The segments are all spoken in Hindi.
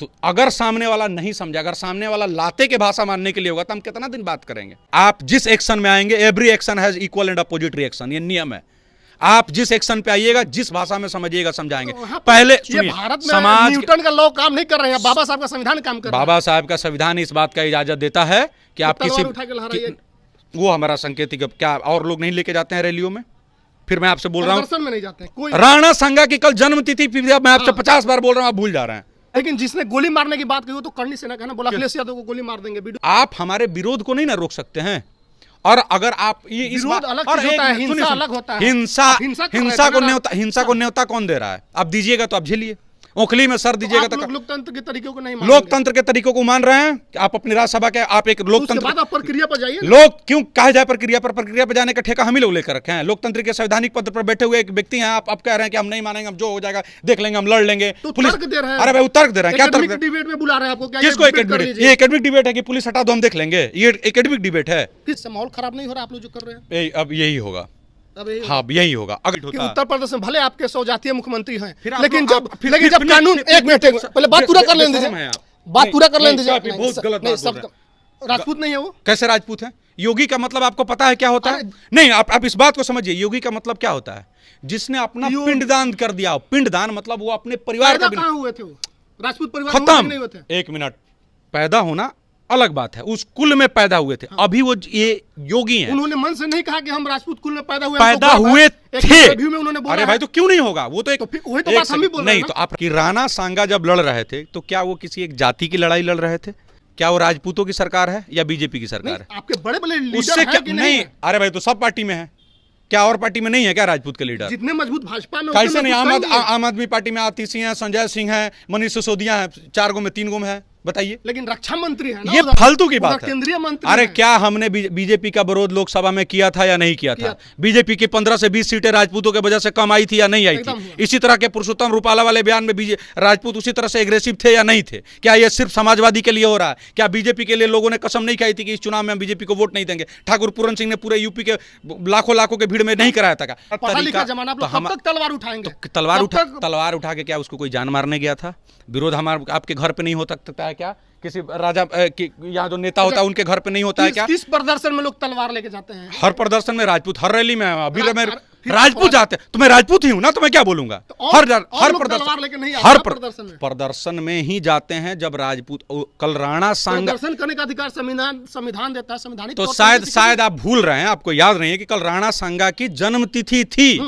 तो अगर सामने वाला नहीं समझा, अगर सामने वाला लाते के भाषा मानने के लिए होगा तो हम कितना दिन बात करेंगे। आप जिस एक्शन में आएंगे, every action has equal and opposite reaction, ये नियम है। आप जिस एक्शन पे आइएगा, जिस भाषा में समझिएगा, समझाएंगे। पहले सुनिए, भारत में समाज न्यूटन का लॉ काम नहीं कर रहे हैं, बाबा साहब का संविधान काम कर रहा है। बाबा साहब का संविधान इस बात का इजाजत देता है कि आप किसी वो हमारा संकेतिक, क्या और लोग नहीं लेके जाते हैं रैलियों में? फिर मैं आपसे बोल रहा हूँ, में नहीं जाते कोई। राणा सांगा की कल जन्म तिथि, मैं आपसे 50 बार बोल रहा हूँ, आप भूल जा रहे हैं। लेकिन जिसने गोली मारने की बात की वो तो करनी सेना का ना, बोला अखिलेश यादव को गोली मार देंगे। आप हमारे विरोध को नहीं ना रोक सकते हैं। और अगर आप ये इस बात अलग होता है, हिंसा अलग होता है। हिंसा को न्योता कौन दे रहा है? आप दीजिएगा तो आप झेलिए, ओखली में सर दीजिएगा तो लोकतंत्र के तरीकों को नहीं, लोकतंत्र के तरीकों को मान रहे हैं। आप अपनी राज्यसभा के, आप एक लोकतंत्र प्रक्रिया पर जाइए। लोग क्यों कहा जाए प्रक्रिया पर जाने का ठेका हम ही लोग लेकर रखे हैं। लोकतंत्र के संवैधानिक पद पर बैठे हुए एक व्यक्ति हैं, आप कह रहे हैं कि हम नहीं मानेंगे, हम जो हो जाएगा देख लेंगे, हम लड़ लेंगे। पुलिस दे रहे हैं। अरे भाई तर्क दे रहे हैं, क्या तर्क? डिबेट में बुला रहे हैं आपको, किसको एकेडमिक? ये एकेडमिक डिबेट है कि पुलिस हटा दो हम देख लेंगे? ये एकेडमिक डिबेट है। माहौल खराब नहीं हो रहा आप लोग जो कर रहे हैं? अब यही होगा, हाँ यही होगा। अगर उत्तर प्रदेश में भले आपके 100 जातीय मुख्यमंत्री हैं, लेकिन जब कानून, एक मिनट पहले बात पूरा कर लेने दीजिए, बात पूरा कर लेने दीजिए। बहुत गलत बात बोल रहे हैं। राजपूत नहीं है वो? कैसे राजपूत है? योगी का मतलब आपको पता है क्या होता है? नहीं, आप इस बात को समझिए, योगी का मतलब क्या होता है? जिसने अपना पिंडदान कर दिया। पिंडदान मतलब वो अपने परिवार का। कहां हुए थे वो? राजपूत परिवार खत्म। नहीं होते। एक मिनट, पैदा होना अलग बात है, उस कुल में पैदा हुए थे। हाँ। अभी वो ये योगी हैं। उन्होंने मन से नहीं कहा कि हम राजपूत कुल में पैदा हुए थे। उन्होंने बोला, अरे भाई तो क्यों नहीं होगा? वो तो एक वही तो बात हम भी बोल रहे हैं। नहीं तो आप कि राणा सांगा जब लड़ रहे थे तो क्या वो किसी एक जाति की लड़ाई लड़ रहे थे? क्या वो राजपूतों की सरकार है या बीजेपी की सरकार है? आपके बड़े बड़े लीडर हैं कि नहीं? अरे भाई तो सब पार्टी में है, क्या और पार्टी में नहीं है क्या राजपूत के लीडर? जितने मजबूत भाजपा में, कैसे नहीं? आम आदमी पार्टी में आतिशी हैं, संजय सिंह है, मनीष सिसोदिया है, 4 गो में 3 गो में है, बताइए। लेकिन रक्षा मंत्री है ना, ये फालतू की बात है। केंद्रीय मंत्री। अरे क्या हमने बीजेपी का विरोध लोकसभा में किया था या नहीं किया था? बीजेपी की 15 से 20 सीटें राजपूतों के वजह से कम आई थी या नहीं आई थी? इसी तरह के पुरुषोत्तम रूपाला वाले बयान में राजपूत उसी तरह से एग्रेसिव थे या नहीं थे? क्या ये सिर्फ समाजवादी के लिए हो रहा है? क्या बीजेपी के लिए लोगों ने कसम नहीं खाई थी कि इस चुनाव में हम बीजेपी को वोट नहीं देंगे? ठाकुर पूरन सिंह ने पूरे यूपी के लाखों के भीड़ में नहीं कराया था? तलवार उठा के क्या उसको कोई जान मारने गया था? विरोध हमारे आपके घर पे नहीं हो सकता है क्या? किसी राजा यहाँ जो नेता होता है उनके घर पे नहीं होता है क्या? किस प्रदर्शन में लोग तलवार लेके जाते हैं? हर प्रदर्शन में राजपूत, हर रैली में अभी राजपूत जाते हैं। तो मैं राजपूत ही हूँ ना, तो मैं क्या बोलूंगा? हर प्रदर्शन में ही जाते हैं जब राजपूत। कल राणा सांगा प्रदर्शन करने का अधिकार संविधान देता है, संवैधानिक। तो शायद आप भूल रहे हैं, आपको याद नहीं है कि कल राणा सांगा की जन्म तिथि थी।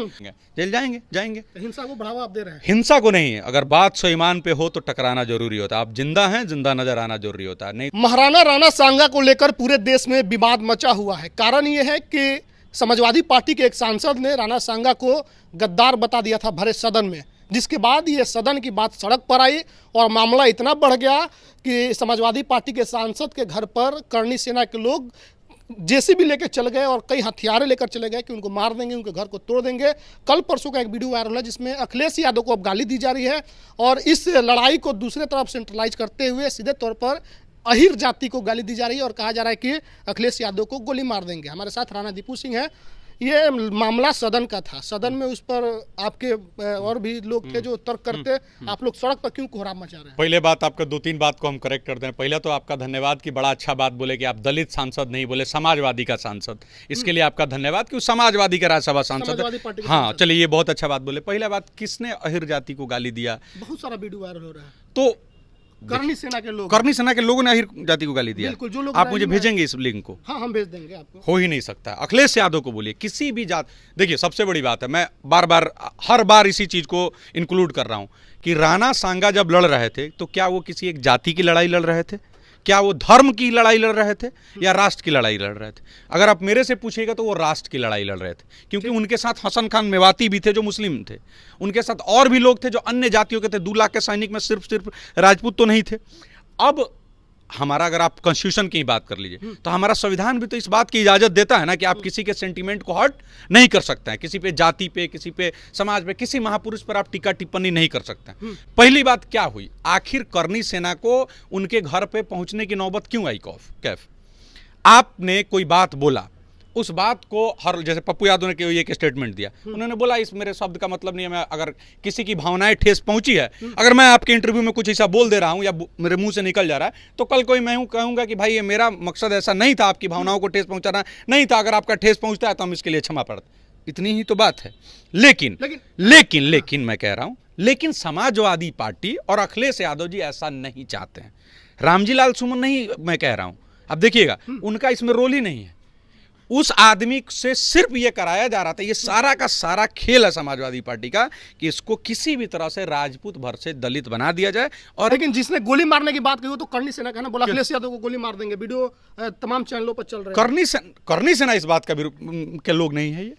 जेल जाएंगे। हिंसा को बढ़ावा आप दे रहे हैं? हिंसा को नहीं, अगर बात स्वाभिमान पे हो तो टकराना जरूरी होता है। आप जिंदा हैं, जिंदा नजर आना जरूरी होता है। नहीं, महाराणा राणा सांगा को लेकर पूरे देश में विवाद मचा हुआ है। कारण यह है कि समाजवादी पार्टी के एक सांसद ने राणा सांगा को गद्दार बता दिया था भरे सदन में, जिसके बाद ये सदन की बात सड़क पर आई और मामला इतना बढ़ गया कि समाजवादी पार्टी के सांसद के घर पर करनी सेना के लोग जेसीबी लेकर चल गए और कई हथियारें लेकर चले गए कि उनको मार देंगे, उनके घर को तोड़ देंगे। कल परसों का एक वीडियो वायरल है जिसमें अखिलेश यादव को अब गाली दी जा रही है और इस लड़ाई को दूसरे तरफ सेंट्रलाइज करते हुए सीधे तौर पर अहिर जाति को गाली दी जा रही है और कहा जा रहा है कि अखिलेश यादव को गोली मार देंगे। हमारे साथ राणा दीपू सिंह है। ये मामला सदन का था, सदन में उस पर आपके और भी लोग थे जो तर्क करते, आप लोग सड़क पर क्यों कोहराम मचा रहे हैं? पहले बात, आपका 2-3 बात को हम करेक्ट कर दें। पहले तो आपका धन्यवाद कि बड़ा अच्छा बात बोले कि आप दलित सांसद नहीं बोले, समाजवादी का सांसद। इसके लिए आपका धन्यवाद कि समाजवादी का राज्यसभा सांसद। हाँ चलिए, ये बहुत अच्छा बात बोले। पहला बात, किसने अहिर जाति को गाली दिया? बहुत सारा वीडियो वायरल हो रहा है। तो करनी सेना के लोगों ने अहिर जाति को गाली दिया। जो लोग आप मुझे भेजेंगे इस लिंक को? हाँ, हम भेज देंगे आपको। हो ही नहीं सकता। अखिलेश यादव को बोलिए, किसी भी जात, देखिए सबसे बड़ी बात है, मैं हर बार इसी चीज को इंक्लूड कर रहा हूं कि राणा सांगा जब लड़ रहे थे तो क्या वो किसी एक जाति की लड़ाई लड़ रहे थे? क्या वो धर्म की लड़ाई लड़ रहे थे या राष्ट्र की लड़ाई लड़ रहे थे? अगर आप मेरे से पूछिएगा तो वो राष्ट्र की लड़ाई लड़ रहे थे, क्योंकि उनके साथ हसन खान मेवाती भी थे जो मुस्लिम थे, उनके साथ और भी लोग थे जो अन्य जातियों के थे। 2 लाख के सैनिक में सिर्फ राजपूत तो नहीं थे। अब हमारा, अगर आप कॉन्स्टिट्यूशन की बात कर लीजिए तो हमारा संविधान भी तो इस बात की इजाजत देता है ना कि आप किसी के सेंटीमेंट को हर्ट नहीं कर सकते हैं, किसी पे जाति पे, किसी पे समाज पे, किसी महापुरुष पर आप टीका टिप्पणी नहीं कर सकते हैं। पहली बात क्या हुई, आखिर करनी सेना को उनके घर पे पहुंचने की नौबत क्यों आई? कैफ आपने कोई बात बोला, उस बात को हर, जैसे पप्पू यादव ने एक स्टेटमेंट दिया, उन्होंने बोला इस मेरे शब्द का मतलब नहीं है, मैं अगर किसी की भावनाएं ठेस पहुंची है, अगर मैं आपके इंटरव्यू में कुछ ऐसा बोल दे रहा हूं या मेरे मुंह से निकल जा रहा है, तो कल कोई मैं कहूंगा कि भाई ये मेरा मकसद ऐसा नहीं था, आपकी भावनाओं को ठेस पहुंचाना नहीं था, अगर आपका ठेस पहुंचता है तो हम इसके लिए क्षमा प्रार्थना। इतनी ही तो बात है। लेकिन मैं कह रहा हूं, लेकिन समाजवादी पार्टी और अखिलेश यादव जी ऐसा नहीं चाहते हैं। रामजी लाल सुमन नहीं मैं कह रहा हूं, अब देखिएगा उनका इसमें रोल ही नहीं है। उस आदमी से सिर्फ ये कराया जा रहा था, ये सारा का सारा खेल है समाजवादी पार्टी का, कि इसको किसी भी तरह से राजपूत भर से दलित बना दिया जाए। और लेकिन जिसने गोली मारने की बात कही वो तो करनी सेना का ना, बोला अखिलेश यादव को गोली मार देंगे, वीडियो तमाम चैनलों पर चल रहे हैं। करनी सेना इस बात का के लोग नहीं है। ये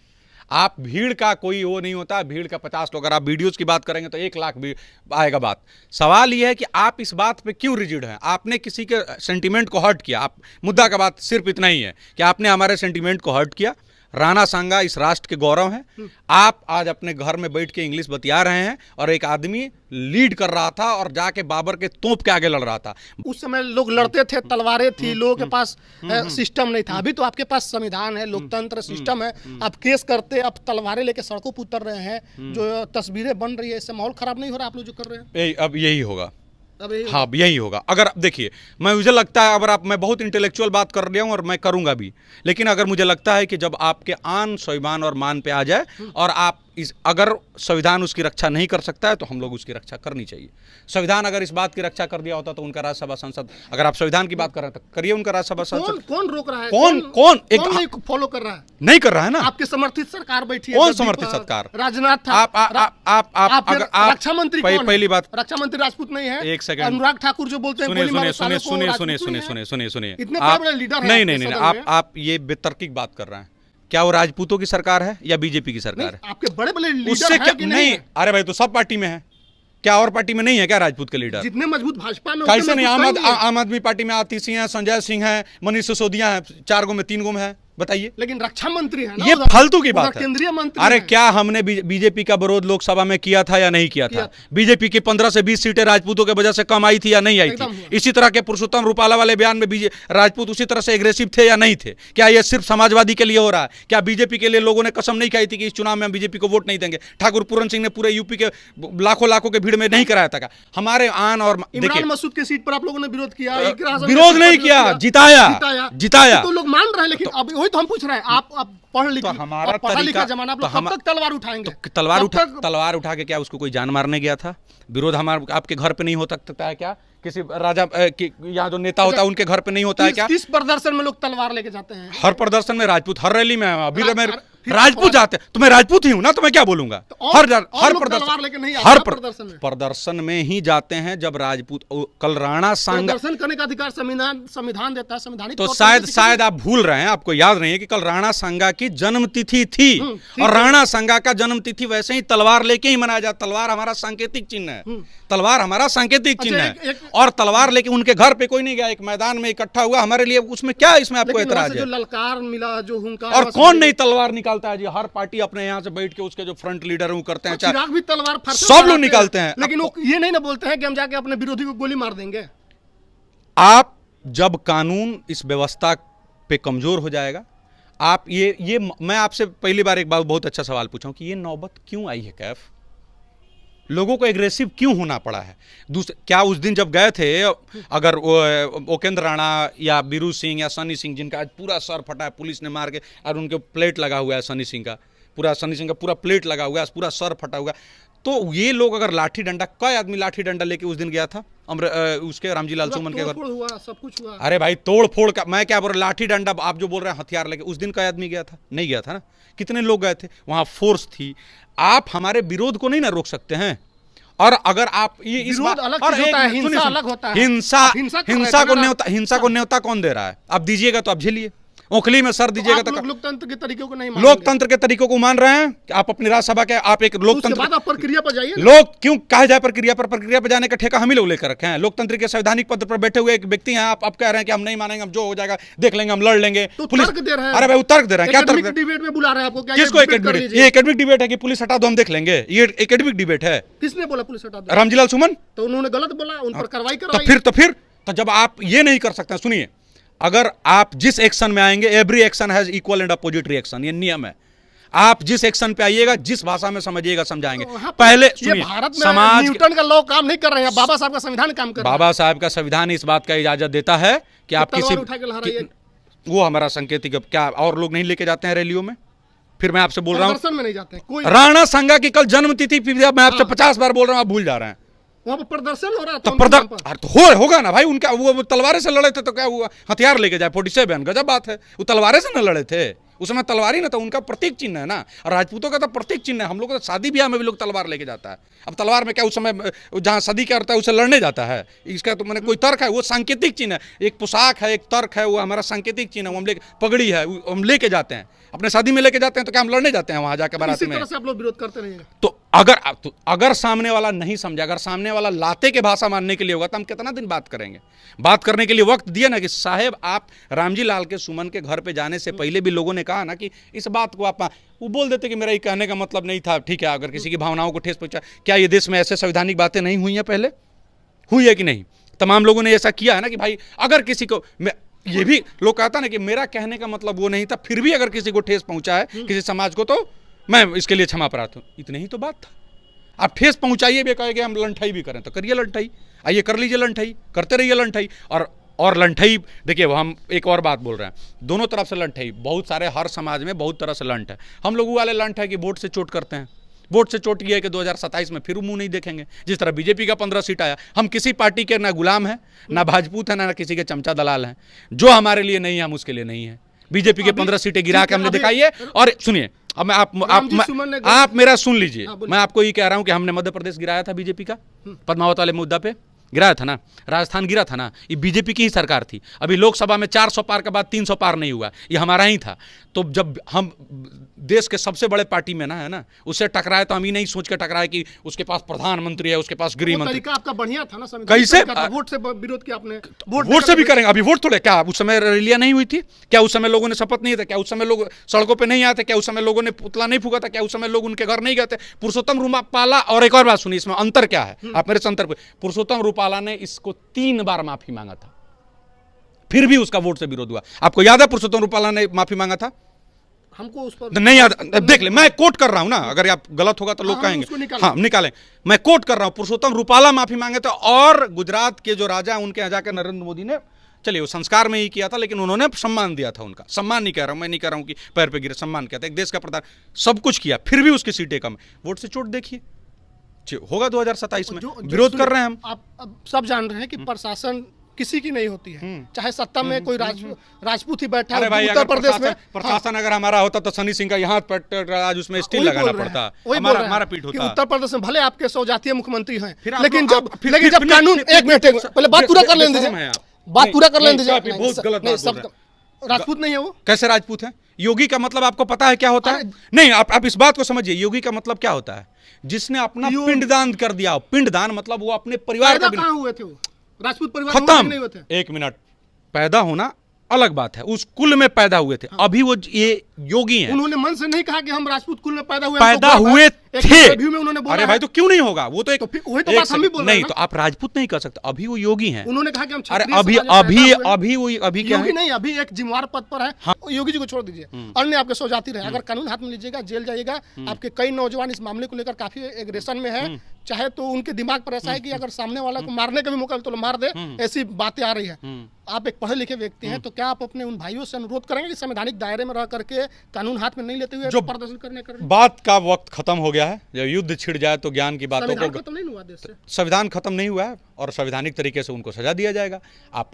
आप भीड़ का कोई वो नहीं होता, भीड़ का 50 लोग, अगर आप वीडियोस की बात करेंगे तो 1 लाख भी आएगा बात। सवाल यह है कि आप इस बात पे क्यों रिजिड हैं? आपने किसी के सेंटीमेंट को हर्ट किया, आप मुद्दा का बात सिर्फ इतना ही है कि आपने हमारे सेंटीमेंट को हर्ट किया। राणा सांगा इस राष्ट्र के गौरव हैं। आप आज अपने घर में बैठ के इंग्लिश बतिया रहे हैं और एक आदमी लीड कर रहा था और जाके बाबर के तोप के आगे लड़ रहा था। उस समय लोग लड़ते थे, तलवारें थी, लोगों के पास सिस्टम नहीं था। अभी तो आपके पास संविधान है, लोकतंत्र सिस्टम है, आप केस करते, आप तलवारें लेके सड़कों पर उतर रहे हैं, जो तस्वीरें बन रही है, इससे माहौल खराब नहीं हो रहा आप लोग जो कर रहे हैं? अब यही होगा, हाँ यही होगा। अगर देखिए, मुझे लगता है, अगर मैं बहुत इंटेलेक्चुअल बात कर रहा हूँ और मैं करूंगा भी, लेकिन अगर मुझे लगता है कि जब आपके आन स्वाभिमान और मान पे आ जाए और आप अगर संविधान उसकी रक्षा नहीं कर सकता है तो हम लोग उसकी रक्षा करनी चाहिए। संविधान अगर इस बात की रक्षा कर दिया होता तो उनका राज्यसभा सांसद, अगर आप संविधान की बात कर रहे हैं तो करिए उनका राज्यसभा सांसद। कौन रोक रहा है? कौन एक फॉलो कर रहा है? नहीं कर रहा है ना। आपके समर्थित सरकार बैठी है। कौन समर्थित सरकार? राजनाथ था। आप रक्षा मंत्री पहली बात, रक्षा मंत्री राजपूत नहीं है। एक सेकंड, अनुराग ठाकुर जो बोलते हैं सुनिए, इतने बड़े लीडर हैं। नहीं, आप ये बेतर्किक बात कर रहे हैं। क्या वो राजपूतों की सरकार है या बीजेपी की सरकार है? आपके बड़े बड़े लीडर उससे हैं कि नहीं? अरे भाई तो सब पार्टी में है, क्या और पार्टी में नहीं है क्या राजपूत के लीडर? जितने मजबूत भाजपा में, कैसे नहीं? आम आदमी पार्टी में आतिश सिंह है, संजय सिंह है, मनीष सिसोदिया है, 4 गो में 3 गो में है, बताइए। लेकिन रक्षा मंत्री है ना, ये फालतू की बात है। केंद्रीय मंत्री अरे क्या हमने बीजेपी का विरोध लोकसभा में किया था या नहीं किया था? बीजेपी की 15 से 20 सीटें राजपूतों के वजह से कम आई थी या नहीं आई थी? इसी तरह के पुरुषोत्तम रूपाला वाले बयान में राजपूत उसी तरह से एग्रेसिव थे या नहीं थे? क्या ये सिर्फ समाजवादी के लिए हो रहा है? क्या बीजेपी के लिए लोगों ने कसम नहीं खाई थी कि इस चुनाव में हम बीजेपी को वोट नहीं देंगे? ठाकुर पूरन सिंह ने पूरे यूपी के लाखों के भीड़ में नहीं कराया था? हमारे आन और इमरान मसूद की सीट पर आप लोगों ने विरोध किया? विरोध नहीं किया, जिताया तो लोग मान रहे हैं। लेकिन अब वही तो हम पूछ रहे हैं, आप पढ़ लिखे, तो हमारा पढ़ा लिखा जमाना, आप लोग कब तक तलवार उठाएंगे? तलवार उठा के क्या उसको कोई जान मारने गया था? विरोध हमारे आपके घर पे नहीं हो सकता है क्या? किसी राजा यहाँ जो नेता होता है उनके घर पे नहीं होता है क्या? किस प्रदर्शन में लोग तलवार लेके जाते हैं? हर प्रदर्शन में राजपूत, हर रैली में अभी राजपूत जाते हैं। तो मैं राजपूत ही हूं ना, तो मैं क्या बोलूंगा? हर प्रदर्शन में ही जाते हैं जब राजपूत। कल राणा सांगा प्रदर्शन करने का अधिकार संविधान देता है, संवैधानिक। तो शायद आप भूल रहे हैं, आपको याद नहीं है कि कल राणा सांगा की जन्म तिथि थी और राणा सांगा का जन्म तिथि वैसे ही तलवार लेके ही मनाया जाता। तलवार हमारा सांकेतिक चिन्ह है, तलवार हमारा सांकेतिक चिन्ह है, और तलवार लेके उनके घर पे कोई नहीं गया, एक मैदान में इकट्ठा हुआ हमारे लिए। उसमें क्या, इसमें आपको एतराज है? ललकार मिला, जो हुंकार, और कौन नहीं तलवार निकालता है जी? हर पार्टी अपने यहाँ से बैठ के उसके जो फ्रंट लीडर हैं वो करते हैं, चिराग भी तलवार सब लोग निकालते हैं। लेकिन वो ये नहीं ना बोलते हैं कि हम जाके अपने विरोधी को गोली मार देंगे। आप जब कानून इस व्यवस्था पे कमजोर हो जाएगा, आप ये मैं आपसे पहली बार एक बात बहुत अच्छा सवाल पूछा हूं कि ये नौबत क्यों आई है? कैफ लोगों को एग्रेसिव क्यों होना पड़ा है? क्या उस दिन जब गए थे, अगर ओकेंद्र राणा या बीरू सिंह या सनी सिंह, जिनका आज पूरा सर फटा है, पुलिस ने मार के, और उनके प्लेट लगा हुआ है, सनी सिंह का पूरा प्लेट लगा हुआ है, पूरा सर फटा हुआ, तो ये लोग अगर लाठी डंडा, कई आदमी लाठी डंडा लेके उस दिन गया था उसके रामजी लाल सुमन के घर? हुआ, सब कुछ हुआ। अरे भाई तोड़ फोड़ का, मैं क्या बोल रहा, लाठी डंडा आप जो बोल रहे हैं हथियार लेके, उस दिन कई आदमी गया था? नहीं गया था ना। कितने लोग गए थे? वहां फोर्स थी। आप हमारे विरोध को नहीं ना रोक सकते हैं। और अगर आप ये इस बात, और हिंसा को न्योता कौन दे रहा है? आप दीजिएगा तो आप झेलिए, ओखली में सर दीजिएगा तो। लोकतंत्र के तरीकों को नहीं, लोकतंत्र के तरीकों को मान रहे हैं? आप अपनी राज्यसभा के, आप एक लोकतंत्र, प्रक्रिया पर जाइए। लोग क्यों कहा जाए प्रक्रिया पर जाने का ठेका हम ही लोग लेकर रखे हैं। लोकतंत्र के संवैधानिक पद पर बैठे हुए एक व्यक्ति हैं, आप कह रहे हैं कि हम नहीं मानेंगे, हम जो हो जाएगा देख लेंगे, हम लड़ लेंगे। पुलिस दे रहे हैं। अरे भाई तर्क दे रहे हैं, क्या तर्क? डिबेट में बुला रहे हैं आपको? किसको एकेडमिक? ये एकेडमिक डिबेट है कि पुलिस हटा दो हम देख लेंगे? ये एकेडमिक डिबेट है। किसने बोला पुलिस हटा दो? रामजी लाल सुमन। तो उन्होंने गलत बोला, उन पर कार्रवाई करवाई। तो जब आप ये नहीं कर सकते, सुनिए, अगर आप जिस एक्शन में आएंगे, every action has equal and opposite reaction, ये नियम है। आप जिस एक्शन पे आइएगा, जिस भाषा में समझिएगा, समझाएंगे। पहले सुनिए, भारत में समाज, न्यूटन का लॉ काम नहीं कर रहे हैं, बाबा साहब का संविधान काम कर रहा है। बाबा साहब का संविधान इस बात का इजाजत देता है कि आप तलवार उठा के लहराइए। वो हमारा संकेतिक, क्या और लोग नहीं लेके जाते हैं रैलियों में? फिर मैं आपसे बोल रहा हूँ, प्रदर्शन में नहीं जाते हैं कोई। राणा सांगा की कल जन्म तिथि, मैं आपसे 50 बार बोल रहा हूँ, आप भूल जा रहे हैं। वहाँ पर प्रदर्शन हो रहा तो था, तो होगा ना भाई। उनका वो तलवारें से लड़े थे, तो क्या हुआ? हथियार लेके जाए 47, गजब बात है। वो तलवारें से न लड़े थे, उस समय तलवार ही ना था, उनका प्रतीक चिन्ह है ना। और राजपूतों का तो प्रतीक चिन्ह है। हम लोग तो शादी ब्याह में भी लोग तलवार लेके जाता है। अब तलवार में क्या उस समय जहाँ शादी करता है उसे लड़ने जाता है? इसका तो मैंने कोई तर्क है? वो सांकेतिक चिन्ह है, एक पोशाक है, एक तर्क है, वो हमारा सांकेतिक चिन्ह है। वो हम ले, पगड़ी है, हम लेके जाते हैं, अपने शादी में लेके जाते हैं। तो क्या हम लड़ने जाते हैं वहां जाकर बारात में? इसी तरह से आप लोग विरोध करते रहेंगे। तो अगर सामने वाला नहीं समझा, अगर सामने वाला लाते के भाषा मानने के लिए होगा, तो हम कितना दिन बात करेंगे? बात करने के लिए वक्त दिया ना कि साहेब, आप रामजी लाल के सुमन के घर पे जाने से पहले भी लोगों ने कहा ना कि इस बात को आप, वो बोल देते कि मेरा ये कहने का मतलब नहीं था। ठीक है, अगर किसी की भावनाओं को ठेस पहुंचा, क्या ये देश में ऐसे संवैधानिक बातें नहीं हुई हैं? पहले हुई है कि नहीं? तमाम लोगों ने ऐसा किया है ना कि भाई, अगर किसी को, ये भी लोग कहता ना कि मेरा कहने का मतलब वो नहीं था, फिर भी अगर किसी को ठेस पहुंचा है, किसी समाज को, तो मैं इसके लिए क्षमा प्रार्थी हूं। इतनी ही तो बात था। आप ठेस पहुंचाइए भी, कहेंगे हम लंठाई भी करें, तो करिए लंठाई, आइए कर लीजिए लंठाई, करते रहिए लंठाई। और लंठाई, देखिए वो हम एक और बात बोल रहे हैं, दोनों तरफ से लंठाई, बहुत सारे, हर समाज में बहुत तरह से लंठ है। हम लोग वाले लंठ है कि वोट से चोट करते हैं। वोट से चोट ये है कि 2027 में फिर मुंह नहीं देखेंगे। जिस तरह बीजेपी का 15 सीट आया, हम किसी पार्टी के ना गुलाम है, ना भाजपूत है, ना किसी के चमचा दलाल हैं। जो हमारे लिए नहीं है, हम उसके लिए नहीं है। बीजेपी के 15 सीटें गिरा के हमने दिखाई है। और सुनिए, अब मैं आप मेरा सुन लीजिए, मैं आपको ये कह रहा हूं कि हमने मध्य प्रदेश गिराया था बीजेपी का, पद्मावत वाले मुद्दा पे गिराया था ना, राजस्थान गिरा था ना, ये बीजेपी की ही सरकार थी। अभी लोकसभा में 400 पार के बाद 300 पार नहीं हुआ, ये हमारा ही था। तो जब हम देश के सबसे बड़े पार्टी में ना है ना, उससे टकराए, तो हम ही नहीं सोच के टकराए कि उसके पास प्रधानमंत्री है, उसके पास गृह मंत्री। आपका बढ़िया था ना, कैसे वोट से विरोध किया आपने? वोट से भी करेंगे। अभी वोट थोड़े, क्या उस समय रैलियां नहीं हुई थी? क्या उस समय लोगों ने शपथ नहीं था? क्या उस समय लोग सड़कों पे नहीं आते? क्या उस समय लोगों ने पुतला नहीं फूका था? क्या उस समय लोग उनके घर नहीं गए थे? पुरुषोत्तम रूपाला, और एक और बात सुनिए, इसमें अंतर क्या है, आप मेरे से अंतर पे, पुरुषोत्तम रूपाला ने इसको 3 बार माफी मांगा था, फिर भी उसका वोट से विरोध हुआ। आपको याद है पुरुषोत्तम रूपाला ने माफी मांगा था? हमको उस पर नहीं याद, देख ले, मैं कोट कर रहा हूं ना, अगर आप गलत होगा तो लोग कहेंगे। हाँ, निकालें। मैं कोट कर रहा हूं, पुरुषोत्तम रूपाला माफी मांगे थे, और गुजरात के जो राजा उनके यहाँ जाकर नरेंद्र मोदी ने, चलिए वो संस्कार में ही किया था, लेकिन उन्होंने सम्मान दिया था उनका। सम्मान नहीं कह रहा हूं मैं, नहीं कह रहा हूं कि पैर पे गिरे, सम्मान किया था। एक देश का प्रधान, सब कुछ किया, फिर भी उसकी सीटें कम। वोट से चोट देखिए, होगा 2027 में। विरोध कर रहे हैं हम। आप सब जान रहे हैं कि प्रशासन किसी की नहीं होती है, चाहे सत्ता में कोई राजपूत ही बैठा है। उत्तर प्रदेश में प्रशासन अगर हमारा होता तो सनी सिंह का यहाँ पर आज उसमें स्टील लगाना पड़ता, हमारा पीठ होता। उत्तर प्रदेश में भले आपके 100 जातीय मुख्यमंत्री हैं, लेकिन जब कानून, एक मिनट पहले बात पूरा कर लेने दीजिए, बात पूरा कर लेने दीजिए। बहुत गलत बात बोल रहे हैं। राजपूत नहीं है वो? कैसे राजपूत है? योगी का मतलब आपको पता है क्या होता है? नहीं, आप इस बात को समझिए, योगी का मतलब क्या होता है? जिसने अपना पिंडदान कर दिया। पिंडदान मतलब वो अपने परिवार का, कहां हुए थे वो? राजपूत परिवार खत्म। नहीं हुए थे। 1 मिनट, पैदा होना अलग बात है, उस कुल में पैदा हुए थे। अभी वो ये योगी हैं। उन्होंने मन से नहीं कहा कि हम राजपूत कुल में पैदा हुए थे। उन्होंने बोला, अरे भाई, तो क्यों नहीं होगा? वो तो एक, वही तो बात हम भी बोल रहे हैं। नहीं, तो आप राजपूत नहीं कर सकते। अभी वो योगी हैं। उन्होंने कहा कि हम, अरे अभी क्या योगी नहीं, अभी एक जिम्मेवार पद पर है। हाँ। योगी जी को छोड़ दीजिए, अन्य आपके 100 जाति रहे, अगर कानून हाथ में लीजिएगा, जेल जाइएगा। आपके कई नौजवान इस मामले को लेकर काफी एग्रेशन में है। चाहे तो उनके दिमाग पर ऐसा है कि अगर सामने वाला को मारने का भी मौका तो मार दे, ऐसी बातें आ रही है। आप एक पढ़े लिखे व्यक्ति हैं, तो क्या आप अपने उन भाइयों से अनुरोध करेंगे कि संवैधानिक दायरे में रह करके, कानून हाथ में नहीं लेते हुए जो प्रदर्शन करने बात का वक्त खत्म हो गया है? जब युद्ध छिड़ जाए तो ज्ञान की बातों को, खत्म नहीं हुआ देश से, संविधान खत्म नहीं हुआ है, और संवैधानिक तरीके से उनको सजा दिया जाएगा।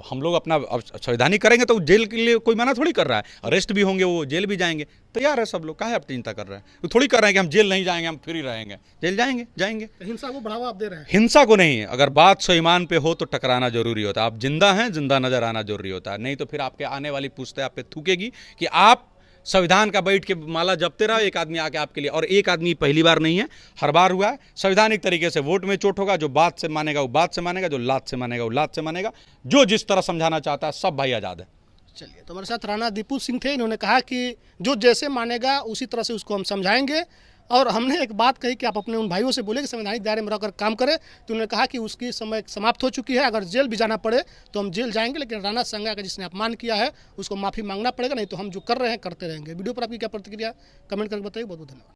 हम लोग अपना संवैधानिक करेंगे तो जेल के लिए कोई मना थोड़ी कर रहा है, अरेस्ट भी होंगे, वो जेल भी जाएंगे, तैयार है सब लोग। काहे आप चिंता कर रहे हैं? तो थोड़ी कर रहे हैं कि हम जेल नहीं जाएंगे, हम फ्री रहेंगे। जेल जाएंगे। हिंसा को बढ़ावा आप दे रहे हैं। हिंसा को नहीं, अगर बात स्वाभिमान पे हो तो टकराना जरूरी होता है। आप जिंदा हैं, जिंदा नजर आना जरूरी होता है, नहीं तो फिर आपके आने वाली पुश्तें आप पे थूकेगी कि आप संविधान का बैठ के माला जपते रहो, एक आदमी आके आपके लिए। और एक आदमी पहली बार नहीं है, हर बार हुआ है। संवैधानिक तरीके से वोट में चोट होगा, जो बात से मानेगा वो बात से मानेगा, जो लात से मानेगा वो लात से मानेगा, जो जिस तरह समझाना चाहता है, सब भाई आजाद है। चलिए, तो हमारे साथ राणा दीपू सिंह थे। इन्होंने कहा कि जो जैसे मानेगा उसी तरह से उसको हम समझाएंगे। और हमने एक बात कही कि आप अपने उन भाइयों से बोले कि संवैधानिक दायरे में रहकर काम करें, तो उन्होंने कहा कि उसकी समय समाप्त हो चुकी है, अगर जेल भी जाना पड़े तो हम जेल जाएंगे, लेकिन राणा सांगा का जिसने अपमान किया है उसको माफ़ी मांगना पड़ेगा, नहीं तो हम जो कर रहे हैं करते रहेंगे। वीडियो पर आपकी क्या प्रतिक्रिया, कमेंट करके बताइए। बहुत बहुत धन्यवाद।